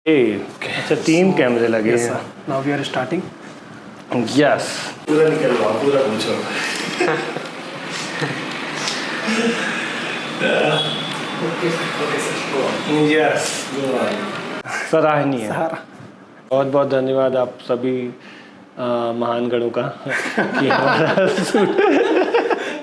अच्छा 3 कैमरे लगे हैं। Now we are starting. Yes पूरा निकलवा पूरा पूछो। यस सराहनीय है। बहुत बहुत धन्यवाद आप सभी महान गणों का कि हमारा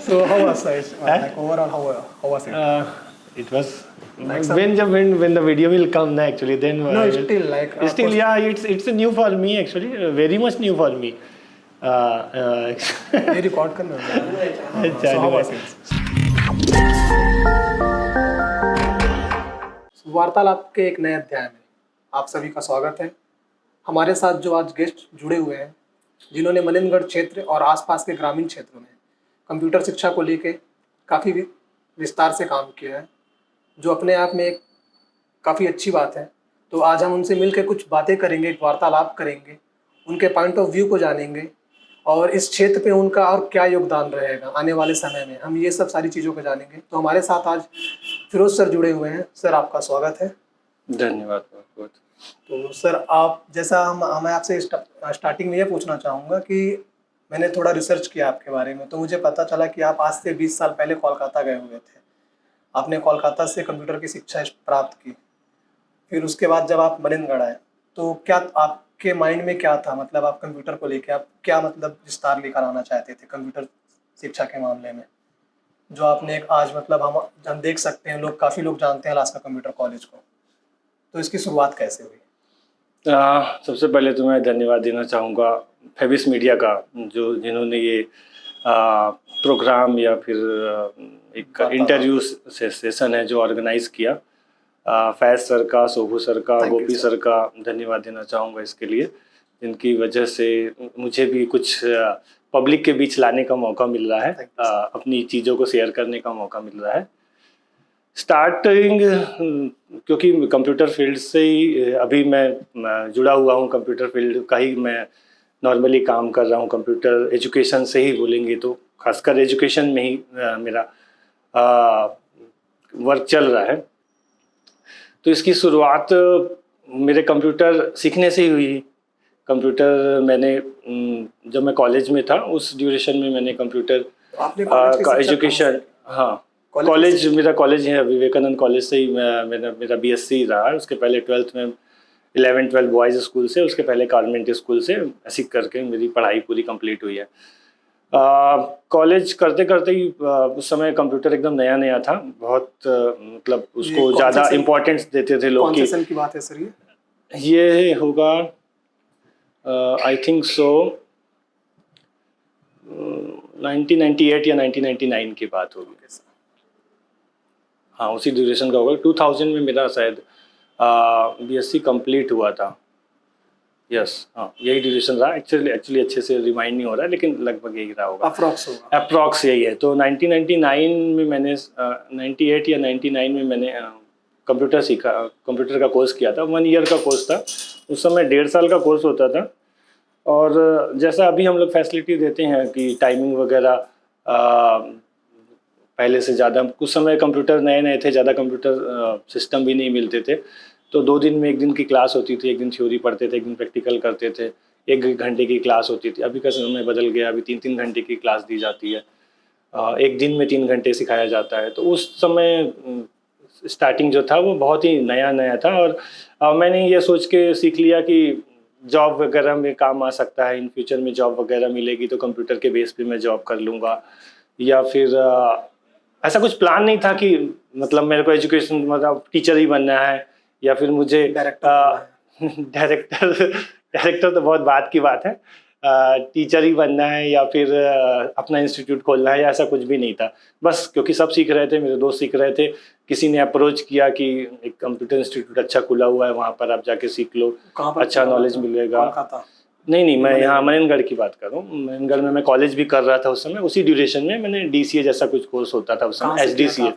So how was it? Like overall, how was it? it was Like when the video will come na actually then No, still like still yeah it's a new for me actually very much new for me. ये record करना है। So how was it? वार्तालाप के एक नए अध्याय में आप सभी का स्वागत है। हमारे साथ जो आज गेस्ट जुड़े हुए हैं, जिन्होंने मनिंदगढ़ क्षेत्र और आसपास के ग्रामीण क्षेत्रों में कंप्यूटर शिक्षा को लेकर काफ़ी विस्तार से काम किया है, जो अपने आप में एक काफ़ी अच्छी बात है। तो आज हम उनसे मिलकर कुछ बातें करेंगे, एक वार्तालाप करेंगे, उनके पॉइंट ऑफ व्यू को जानेंगे और इस क्षेत्र पे उनका और क्या योगदान रहेगा आने वाले समय में, हम ये सब सारी चीज़ों को जानेंगे। तो हमारे साथ आज फिरोज सर जुड़े हुए हैं। सर आपका स्वागत है। धन्यवाद बहुत। तो सर आप जैसा मैं आपसे स्टार्टिंग में ये पूछना चाहूँगा कि मैंने थोड़ा रिसर्च किया आपके बारे में, तो मुझे पता चला कि आप आज से 20 साल पहले कोलकाता गए हुए थे। आपने कोलकाता से कंप्यूटर की शिक्षा प्राप्त की, फिर उसके बाद जब आप मनिंदगढ़ आए तो क्या आपके माइंड में क्या था, मतलब आप कंप्यूटर को लेके आप क्या मतलब विस्तार लेकर आना चाहते थे कंप्यूटर शिक्षा के मामले में, जो आपने एक आज मतलब हम देख सकते हैं, काफ़ी लोग जानते हैं अलास्का कंप्यूटर कॉलेज को, तो इसकी शुरुआत कैसे हुई? सबसे पहले तो मैं धन्यवाद देना चाहूँगा फेबिस मीडिया का, जो जिन्होंने ये प्रोग्राम या फिर एक इंटरव्यू सेशन है जो ऑर्गेनाइज किया। फैज सर का, सोहू सर का, गोपी सर का धन्यवाद देना चाहूँगा इसके लिए, जिनकी वजह से मुझे भी कुछ पब्लिक के बीच लाने का मौका मिल रहा है, अपनी चीज़ों को शेयर करने का मौका मिल रहा है। स्टार्टिंग क्योंकि कंप्यूटर फील्ड से ही अभी मैं जुड़ा हुआ हूँ, कंप्यूटर फील्ड का ही मैं नॉर्मली काम कर रहा हूँ। कंप्यूटर एजुकेशन से ही बोलेंगे तो खासकर एजुकेशन में ही मेरा वर्क चल रहा है। तो इसकी शुरुआत मेरे कंप्यूटर सीखने से ही हुई। कंप्यूटर मैंने जब मैं कॉलेज में था उस ड्यूरेशन में मैंने कंप्यूटर का एजुकेशन, हाँ कॉलेज मेरा कॉलेज है विवेकानंद कॉलेज से ही मेरा बीएससी रहा है। उसके पहले 12th में 11-12 बॉयज़ स्कूल से, उसके पहले कॉन्वेंट स्कूल से ऐसी करके मेरी पढ़ाई पूरी कंप्लीट हुई है। कॉलेज करते करते ही उस समय कंप्यूटर एकदम नया नया था, बहुत मतलब उसको ज़्यादा इम्पोर्टेंस देते थे लोग। कौन से साल की बात है सर ये होगा आई थिंक सो 1998 या 1999 की बात होगी। हाँ उसी ड्यूरेशन का होगा। 2000 में मेरा शायद बीएससी कंप्लीट हुआ था। यस हाँ यही ड्यूरेशन रहा। एक्चुअली अच्छे से रिमाइंड नहीं हो रहा है, लेकिन लगभग यही रहा होगा। अप्रॉक्स यही है। तो 1999 में मैंने 98 या 99 में मैंने कंप्यूटर सीखा, कंप्यूटर का कोर्स किया था। 1 ईयर का कोर्स था उस समय, 1.5 साल का कोर्स होता था। और जैसा अभी हम लोग फैसिलिटी देते हैं कि टाइमिंग वगैरह पहले से ज़्यादा, कुछ समय कंप्यूटर नए नए थे, ज़्यादा कंप्यूटर सिस्टम भी नहीं मिलते थे। तो 2 दिन में 1 दिन की क्लास होती थी, 1 दिन थ्योरी पढ़ते थे, 1 दिन प्रैक्टिकल करते थे, 1 घंटे की क्लास होती थी। अभी का समय बदल गया, अभी 3-3 घंटे की क्लास दी जाती है, 1 दिन में 3 घंटे सिखाया जाता है। तो उस समय स्टार्टिंग जो था वो बहुत ही नया नया था। और मैंने ये सोच के सीख लिया कि जॉब वगैरह में काम आ सकता है, इन फ्यूचर में जॉब वगैरह मिलेगी तो कंप्यूटर के बेस पे मैं जॉब कर लूँगा। या फिर ऐसा कुछ प्लान नहीं था कि मतलब मेरे को एजुकेशन मतलब टीचर ही बनना है या फिर मुझे डायरेक्टर तो बहुत बात की बात है, टीचर ही बनना है या फिर अपना इंस्टीट्यूट खोलना है, या ऐसा कुछ भी नहीं था। बस क्योंकि सब सीख रहे थे, मेरे दोस्त सीख रहे थे, किसी ने अप्रोच किया कि एक कंप्यूटर इंस्टीट्यूट अच्छा खुला हुआ है, वहाँ पर आप जाके सीख लो, अच्छा नॉलेज मिलेगा। नहीं मैं यहाँ मनिंदगढ़ की बात कर रहा हूँ। मनिंदगढ़ में मैं कॉलेज भी कर रहा था उस समय। उसी ड्यूरेशन में मैंने DCA जैसा कुछ कोर्स होता था उस समय, SDCA।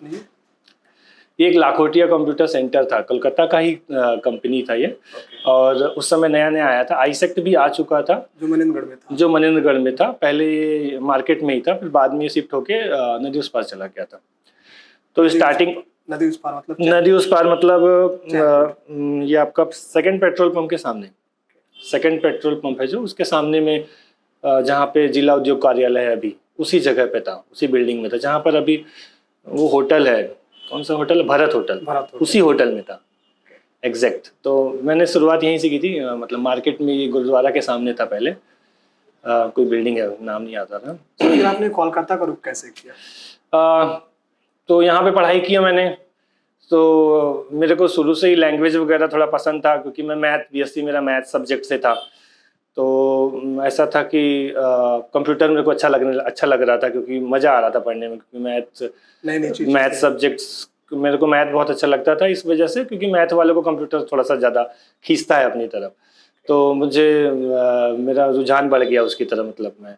ये एक लाखोटिया कंप्यूटर सेंटर था, कोलकाता का ही कंपनी था ये। और उस समय नया नया आया था। आईसेक्ट भी आ चुका था जो मनिंदगढ़ में था। पहले ये मार्केट में ही था, फिर बाद में शिफ्ट होके नदी उस पार चला गया था। तो स्टार्टिंग नदी उस पार मतलब नदी उस पार मतलब ये आपका सेकंड पेट्रोल पंप के सामने, सेकंड पेट्रोल पंप है जो उसके सामने में जहाँ पे जिला उद्योग कार्यालय है अभी उसी जगह पे था, उसी बिल्डिंग में था जहाँ पर अभी वो होटल है, कौन सा होटल है, भरत होटल, उसी होटल में था एग्जैक्ट। तो मैंने शुरुआत यहीं से की थी, मतलब मार्केट में, ये गुरुद्वारा के सामने था पहले, कोई बिल्डिंग है नाम नहीं आता था। तो फिर आपने कोलकाता का रुख कैसे किया? तो यहाँ पे पढ़ाई किया मैंने, तो मेरे को शुरू से ही लैंग्वेज वगैरह थोड़ा पसंद था क्योंकि मैं मैथ, बीएससी मेरा मैथ सब्जेक्ट से था। तो ऐसा था कि कंप्यूटर मेरे को अच्छा लग रहा था क्योंकि मज़ा आ रहा था पढ़ने में, क्योंकि मैथ सब्जेक्ट्स मेरे को मैथ बहुत अच्छा लगता था इस वजह से, क्योंकि मैथ वालों को कंप्यूटर थोड़ा सा ज़्यादा खींचता है अपनी तरफ। तो मुझे मेरा रुझान बढ़ गया उसकी तरफ, मतलब मैं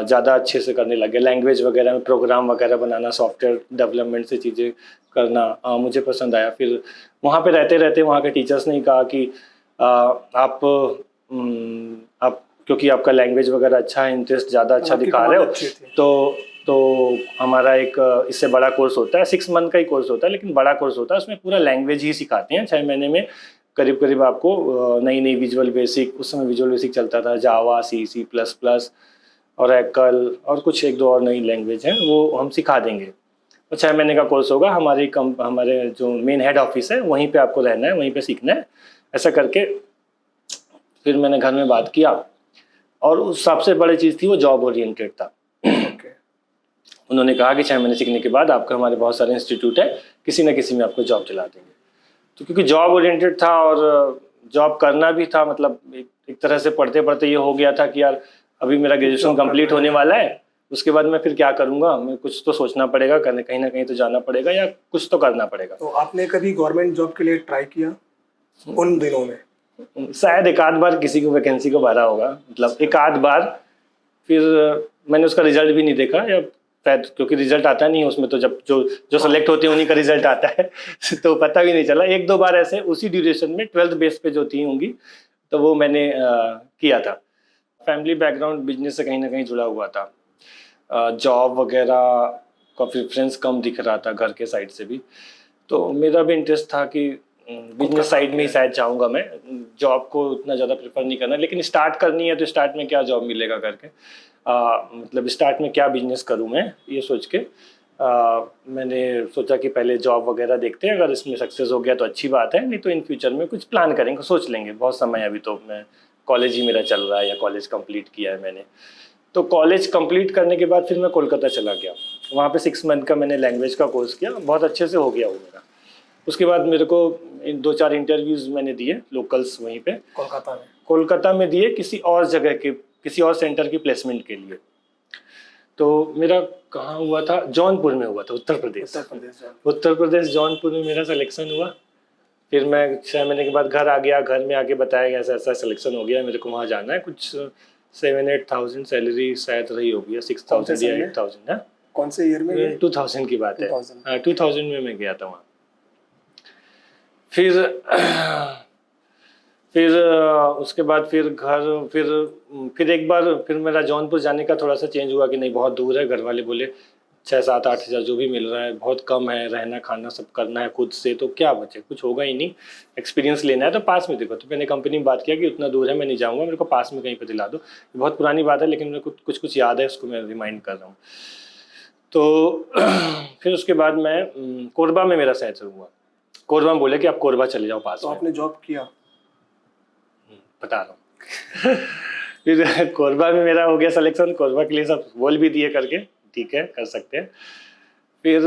ज़्यादा अच्छे से करने लग गया। लैंग्वेज वगैरह में प्रोग्राम वगैरह बनाना, सॉफ्टवेयर डेवलपमेंट से चीज़ें करना मुझे पसंद आया। फिर वहाँ पे रहते रहते वहाँ के टीचर्स ने कहा कि आप क्योंकि आपका लैंग्वेज वगैरह अच्छा है, इंटरेस्ट ज़्यादा अच्छा दिखा रहे हो, तो हमारा एक इससे बड़ा कोर्स होता है, 6 मंथ का ही कोर्स होता है लेकिन बड़ा कोर्स होता है, उसमें पूरा लैंग्वेज ही सिखाते हैं। 6 महीने में करीब आपको नई नई विजुअल बेसिक, उस समय विजुअल बेसिक चलता था, जावा, C++, ओरेकल और कुछ 1-2 और नई लैंग्वेज हैं, वो हम सिखा देंगे। तो 6 महीने का कोर्स होगा, हमारे जो मेन हेड ऑफिस है वहीं पे आपको रहना है, वहीं पे सीखना है। ऐसा करके फिर मैंने घर में बात किया, और उस सबसे बड़ी चीज़ थी वो जॉब ओरिएंटेड था। उन्होंने कहा कि 6 महीने सीखने के बाद आपके हमारे बहुत सारे इंस्टीट्यूट है, किसी न किसी में आपको जॉब दिला देंगे। तो क्योंकि जॉब ओरिएंटेड था और जॉब करना भी था, मतलब एक तरह से पढ़ते पढ़ते ये हो गया था कि यार अभी मेरा ग्रेजुएशन कंप्लीट होने वाला है, उसके बाद मैं फिर क्या करूँगा, मैं कुछ तो सोचना पड़ेगा, कहीं ना कहीं तो जाना पड़ेगा या कुछ तो करना पड़ेगा। तो आपने कभी गवर्नमेंट जॉब के लिए ट्राई किया उन दिनों में? शायद एक आध बार किसी को वैकेंसी को भरा होगा, मतलब एक आध बार। फिर मैंने उसका रिजल्ट भी नहीं देखा, या शायद क्योंकि रिजल्ट आता नहीं है उसमें, तो जब जो सेलेक्ट होते हैं उन्हीं का रिजल्ट आता है तो पता भी नहीं चला। 1-2 बार ऐसे उसी ड्यूरेशन में 12th बेस पे जो थी होंगी, तो वो मैंने किया था। फैमिली बैकग्राउंड बिजनेस से कहीं ना कहीं जुड़ा हुआ था, जॉब वगैरह का प्रेफरेंस कम दिख रहा था घर के साइड से भी, तो मेरा भी इंटरेस्ट था कि बिजनेस साइड में ही शायद चाहूँगा मैं, जॉब को उतना ज़्यादा प्रेफर नहीं करना, लेकिन स्टार्ट करनी है तो स्टार्ट में क्या जॉब मिलेगा करके, मतलब स्टार्ट में क्या बिजनेस करूँ मैं, ये सोच के मैंने सोचा कि पहले जॉब वगैरह देखते हैं, अगर इसमें सक्सेस हो गया तो अच्छी बात है, नहीं तो इन फ्यूचर में कुछ प्लान करेंगे, सोच लेंगे, बहुत समय अभी तो मैं कॉलेज ही मेरा चल रहा है या कॉलेज कंप्लीट किया है मैंने। तो कॉलेज कंप्लीट करने के बाद फिर मैं कोलकाता चला गया, वहाँ पे 6 मंथ का मैंने लैंग्वेज का कोर्स किया, बहुत अच्छे से हो गया वो मेरा। उसके बाद मेरे को 2-4 इंटरव्यूज़ मैंने दिए लोकल्स वहीं पे कोलकाता में दिए, किसी और जगह के, किसी और सेंटर की प्लेसमेंट के लिए। तो मेरा कहाँ हुआ था, जौनपुर में हुआ था, उत्तर प्रदेश जौनपुर में मेरा सिलेक्शन हुआ। फिर मैं 6 महीने के बाद घर आ गया, घर में आके बताया गया ऐसा सिलेक्शन हो गया, मेरे को वहाँ जाना है, कुछ 7-8 थाउजेंड सैलरी शायद रही होगी, या 6,000 या 8,000 है। कौन से ईयर में? 2000 की बात है, 2000 में मैं गया था वहाँ। फिर उसके बाद फिर एक बार फिर मेरा जौनपुर जाने का थोड़ा सा चेंज हुआ कि नहीं बहुत दूर है, घर वाले बोले 6-7-8 हज़ार जो भी मिल रहा है बहुत कम है, रहना खाना सब करना है खुद से, तो क्या बचे, कुछ होगा ही नहीं, एक्सपीरियंस लेना है तो पास में देखो। तो मैंने कंपनी में बात किया कि उतना दूर है मैं नहीं जाऊँगा, मेरे को पास में कहीं पर दिला दो। बहुत पुरानी बात है लेकिन मेरे को कुछ याद है, उसको मैं रिमाइंड कर रहा हूँ। तो फिर उसके बाद मैं कोरबा में मेरा सेलेक्शन हुआ, कोरबा में बोले कि आप कोरबा चले जाओ पास में। तो आपने जॉब किया? बता रहा हूँ फिर कोरबा में मेरा हो गया सिलेक्शन, कोरबा के लिए सब बोल भी दिए करके, ठीक है कर सकते हैं। फिर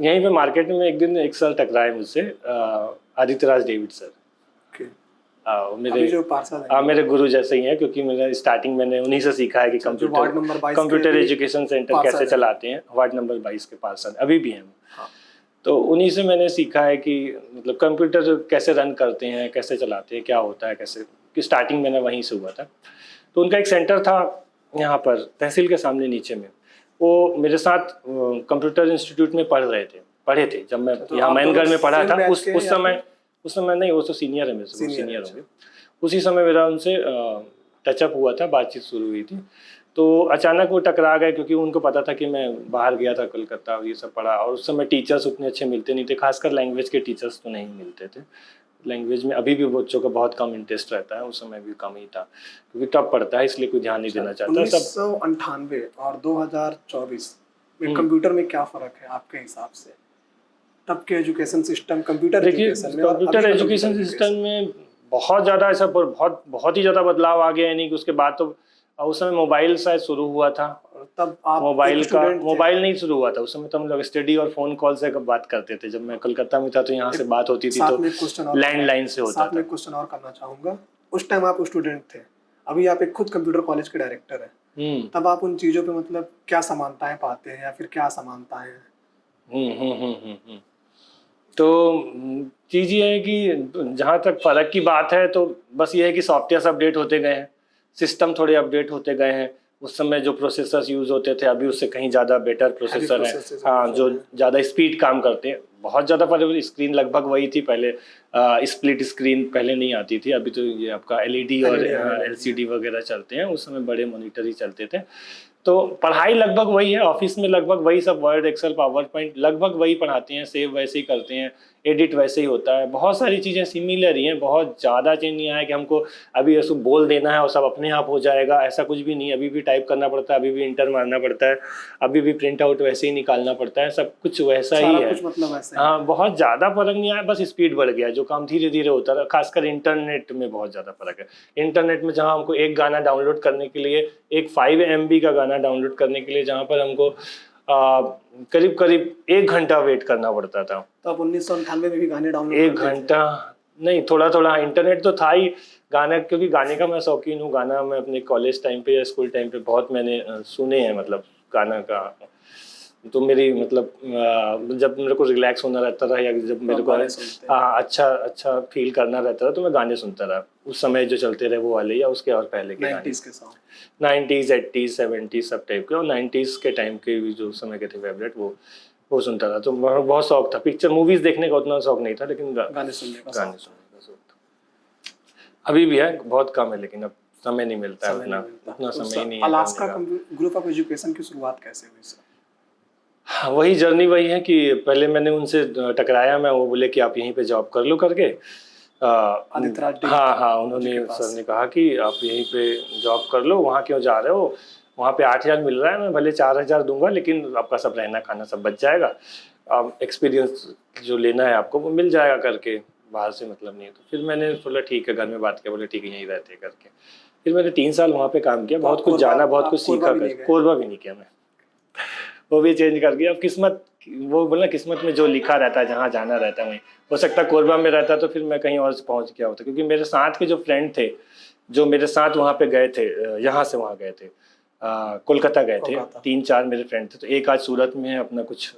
यहीं पे मार्केट में एक दिन एक सर टकराए मुझसे, आदित्य राज डेविड सर। मेरे गुरु जैसे ही हैं, क्योंकि मेरा स्टार्टिंग मैंने उन्हीं से सीखा है कि कंप्यूटर एजुकेशन सेंटर कैसे चलाते हैं, वार्ड नंबर 22 के पास अभी भी हैं। तो उन्हीं से मैंने सीखा है कि मतलब कंप्यूटर कैसे रन करते हैं, कैसे चलाते हैं, क्या होता है, कैसे, कि स्टार्टिंग मैंने वहीं से हुआ था। तो उनका एक सेंटर था यहाँ पर तहसील के सामने नीचे में, वो मेरे साथ कंप्यूटर इंस्टीट्यूट में पढ़े थे जब मैं यहाँ मैनगढ़ में पढ़ा था। उस समय नहीं, वो तो सीनियर है मेरे से, सीनियर होंगे। उसी समय मेरा उनसे टचअप हुआ था, बातचीत शुरू हुई थी। तो अचानक वो टकरा गए, क्योंकि उनको पता था कि मैं बाहर गया था कोलकाता और ये सब पढ़ा, और उस समय टीचर्स उतने अच्छे मिलते नहीं थे, खासकर लैंग्वेज के टीचर्स तो नहीं मिलते थे। लैंग्वेज में अभी भी बच्चों का बहुत कम इंटरेस्ट रहता है, उस समय भी कम ही था, क्योंकि टफ पड़ता है, इसलिए कोई ध्यान नहीं देना चाहता। 1998 और 2024 में कंप्यूटर में क्या फ़र्क है आपके हिसाब से? तब के एजुकेशन सिस्टम, कंप्यूटर देखिए, एजुकेशन में और अभी कंप्यूटर का एजुकेशन कंप्यूटर सिस्टम में बहुत ज़्यादा ऐसा बहुत ही ज़्यादा बदलाव आ गया है। नहीं कि उसके बाद तो उस समय मोबाइल शायद शुरू हुआ था, और तब आप मोबाइल एक स्टूडेंट थे। मोबाइल नहीं शुरू हुआ था उस समय, तो हम लोग स्टडी और फ़ोन कॉल से बात करते थे। जब मैं कोलकाता में था तो यहाँ से बात होती थी साथ तो में एक क्वेश्चन और लैंडलाइन से होता साथ में था। एक क्वेश्चन और करना चाहूँगा। उस टाइम आप स्टूडेंट थे, अभी आप एक खुद कंप्यूटर कॉलेज के डायरेक्टर हैं। तब आप उन चीज़ों पे मतलब क्या समानताएं पाते हैं या फिर क्या असमानताएं हैं? तो चीज़ ये है कि जहाँ तक फ़र्क की बात है तो बस ये है कि सॉफ्टवेयर अपडेट होते गए हैं, सिस्टम थोड़े अपडेट होते गए हैं। उस समय जो प्रोसेसर्स यूज़ होते थे अभी उससे कहीं ज़्यादा बेटर प्रोसेसर हैं, हाँ, जो ज़्यादा स्पीड काम करते हैं। बहुत ज़्यादा पहले स्क्रीन लगभग वही थी, पहले स्प्लिट स्क्रीन पहले नहीं आती थी, अभी तो ये आपका एलईडी और एलसीडी वगैरह चलते हैं। उस समय बड़े मॉनिटर ही चलते थे। तो पढ़ाई लगभग वही है, ऑफिस में लगभग वही सब, वर्ड, एक्सेल, पावर पॉइंट लगभग वही पढ़ाते हैं, सेव वैसे ही करते हैं, एडिट वैसे ही होता है। बहुत सारी चीज़ें सिमिलर ही हैं, बहुत ज़्यादा चेंज नहीं आया कि हमको अभी ऐसा बोल देना है और सब अपने आप हो जाएगा, ऐसा कुछ भी नहीं। अभी भी टाइप करना पड़ता है, अभी भी इंटर मारना पड़ता है, अभी भी प्रिंट आउट वैसे ही निकालना पड़ता है, सब कुछ वैसा ही है। मतलब वैसा ही हाँ, बहुत ज़्यादा फर्क नहीं आया, बस स्पीड बढ़ गया, जो काम धीरे धीरे होता रहा। खासकर इंटरनेट में बहुत ज़्यादा फर्क है। इंटरनेट में जहाँ हमको एक गाना डाउनलोड करने के लिए, एक 5 MB का गाना डाउनलोड करने के लिए, जहाँ पर हमको करीब करीब 1 घंटा वेट करना पड़ता था। तो आप 1998 में भी गाने डाउनलोड 1 घंटा नहीं, थोड़ा थोड़ा इंटरनेट तो था ही। गाना, क्योंकि गाने का मैं शौकीन हूँ, गाना मैं अपने कॉलेज टाइम पे या स्कूल टाइम पे बहुत मैंने सुने हैं, मतलब गाना का। तो मेरी मतलब जब मेरे को रिलैक्स होना रहता था या जब मेरे को अच्छा फील करना रहता था तो मैं गाने सुनता रहा। उस समय जो चलते रहे वो वाले या उसके और पहले के गाने, 90s के सॉन्ग, 90s 80s 70s सब टाइप के, और 90s के टाइम के भी जो समय के थे फेवरेट वो सुनता था। तो बहुत शौक था, पिक्चर मूवीज देखने का उतना शौक नहीं था, लेकिन गाने सुनने का शौक था। अभी भी है, बहुत कम है, लेकिन अब समय नहीं मिलता है, उतना समय ही नहीं है। अलास्का ग्रुप ऑफ एजुकेशन की शुरुआत कैसे हुई सर? हाँ, वही जर्नी वही है कि पहले मैंने उनसे टकराया, मैं, वो बोले कि आप यहीं पे जॉब कर लो करके। हाँ, उन्होंने, सर ने कहा कि आप यहीं पे जॉब कर लो, वहाँ क्यों जा रहे हो, वहाँ पे 8,000 मिल रहा है, मैं भले 4,000 दूंगा, लेकिन आपका सब रहना खाना सब बच जाएगा, आप एक्सपीरियंस जो लेना है आपको वो मिल जाएगा करके, बाहर से मतलब नहीं है। तो फिर मैंने बोला ठीक है, घर में बात किया, बोले ठीक है यहीं रहते करके। फिर मैंने 3 साल वहाँ पे काम किया, बहुत कुछ जाना, बहुत कुछ सीखा। कोरबा भी नहीं किया मैं, वो भी चेंज कर गया। अब किस्मत, वो बोला किस्मत में जो लिखा रहता है, जहाँ जाना रहता है वहीं। हो सकता है कोरबा में रहता तो फिर मैं कहीं और पहुँच गया होता, क्योंकि मेरे साथ के जो फ्रेंड थे, जो मेरे साथ वहाँ पे गए थे, यहाँ से वहाँ गए थे, कोलकाता गए थे, 3-4 मेरे फ्रेंड थे। तो एक आज सूरत में है, अपना कुछ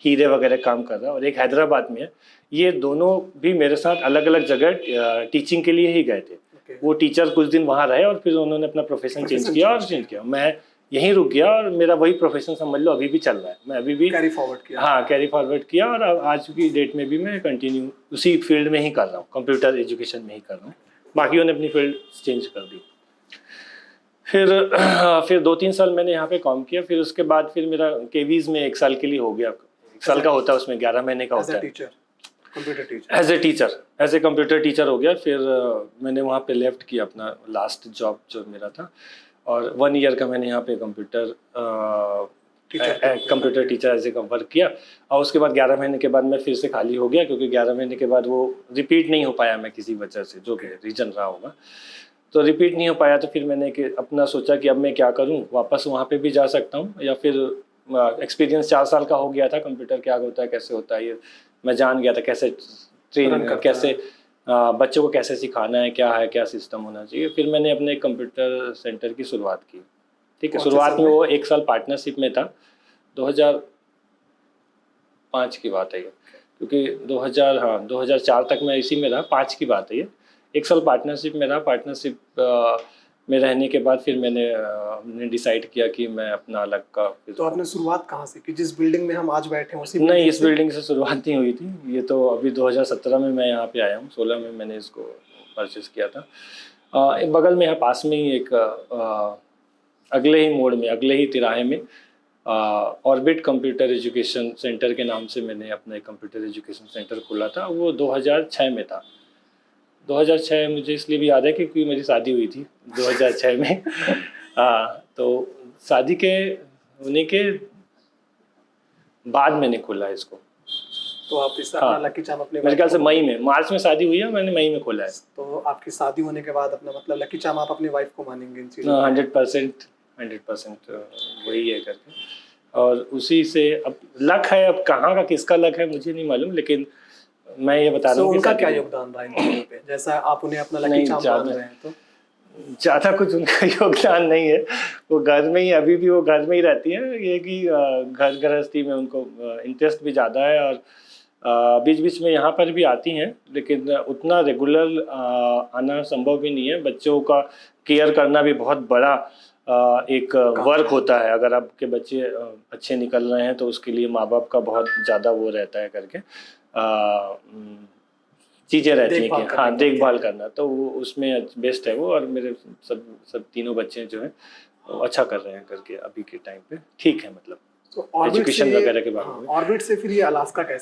हीरे वगैरह काम कर रहा है, और एक हैदराबाद में है। ये दोनों भी मेरे साथ अलग अलग जगह टीचिंग के लिए ही गए थे। वो टीचर कुछ दिन वहाँ रहे और फिर उन्होंने अपना प्रोफेशन चेंज किया। मैं यहीं रुक गया और मेरा वही प्रोफेशन समझ लो अभी भी चल रहा है। मैं अभी भी कैरी फॉरवर्ड किया। हाँ, कैरी फॉरवर्ड किया, और आज की डेट में भी मैं कंटिन्यू उसी फील्ड में ही कर रहा हूँ, कंप्यूटर एजुकेशन में ही कर रहा हूँ। बाकी उन्होंने अपनी फील्ड चेंज कर दी। फिर 2-3 साल मैंने यहाँ पे काम किया। फिर उसके बाद फिर मेरा केवीज में 1 साल के लिए हो गया। 1 साल का होता है, उसमें 11 महीने का होता है। एज ए कंप्यूटर टीचर हो गया। फिर मैंने वहाँ पे लेफ्ट किया अपना लास्ट जॉब जो मेरा था, और 1 ईयर का मैंने यहाँ पे computer teacher as a work किया। और उसके बाद 11 महीने के बाद मैं फिर से खाली हो गया, क्योंकि 11 महीने के बाद वो रिपीट नहीं हो पाया मैं किसी वजह से, जो भी रीज़न रहा होगा, तो रिपीट नहीं हो पाया। तो फिर मैंने अपना सोचा कि अब मैं क्या करूं, वापस वहाँ पे भी जा सकता हूं, या फिर एक्सपीरियंस 4 साल का हो गया था, कंप्यूटर क्या होता है, कैसे होता है, ये मैं जान गया था, कैसे ट्रेन, कैसे बच्चों को कैसे सिखाना है, क्या सिस्टम होना चाहिए। फिर मैंने अपने कंप्यूटर सेंटर की शुरुआत की। ठीक है, शुरुआत में वो 1 साल पार्टनरशिप में था, 2005 की बात है ये, क्योंकि 2004 तक मैं इसी में रहा, 5 की बात है ये। 1 साल पार्टनरशिप में रहा। पार्टनरशिप में रहने के बाद फिर मैंने डिसाइड किया कि मैं अपना अलग का। तो आपने शुरुआत कहाँ से की? जिस बिल्डिंग में हम आज बैठे हैं उसी? नहीं, इस बिल्डिंग से शुरुआत नहीं हुई थी। ये तो अभी 2017 में मैं यहाँ पे आया हूँ, 16 में मैंने इसको परचेस किया था। बगल में यहाँ पास में ही एक अगले ही मोड़ में, अगले ही तिराहे में ऑर्बिट कंप्यूटर एजुकेशन सेंटर के नाम से मैंने अपना एक कंप्यूटर एजुकेशन सेंटर खोला था। वो 2006 में था। 2006 मुझे इसलिए भी याद है क्योंकि मेरी शादी हुई थी 2006 में। तो शादी के होने के बाद मैंने खोला इसको। तो आप इस अपना लकी चार्म अपने मेरे ख्याल से मई में, मार्च में शादी हुई है, मैंने मई में खोला है। तो आपकी शादी होने के बाद अपना मतलब लकी चार्म आप अपनी वाइफ को मानेंगे इन चीज़ों 100% वही है करके। और उसी से अब लक है, अब कहाँ का किसका लक है मुझे नहीं मालूम, लेकिन मैं ये बता रहा हूँ कि उनका क्या योगदान रहा इन चीज़ों पे, जैसा आप उन्हें अपना लकी चार्म मान रहे हैं? तो ज़्यादा कुछ उनका योगदान नहीं है। वो घर में ही, अभी भी वो घर में ही रहती है। ये कि घर गृहस्थी में उनको इंटरेस्ट भी ज़्यादा है और बीच बीच में यहाँ पर भी आती हैं, लेकिन उतना रेगुलर आना संभव भी नहीं है। बच्चों का केयर करना भी बहुत बड़ा एक वर्क होता है। अगर आपके बच्चे अच्छे निकल रहे हैं तो उसके लिए माँ बाप का बहुत ज़्यादा वो रहता है करके चीज़ें रहती हैं कि हाँ देखभाल करना, तो वो उसमें बेस्ट है वो। और मेरे सब तीनों बच्चे जो हैं वो अच्छा कर रहे हैं करके अभी के टाइम पे, ठीक है मतलब ऑर्बिट एजुकेशन से, वगैरह के बारे में। ऑर्बिट से फिर ये अलास्का कैसे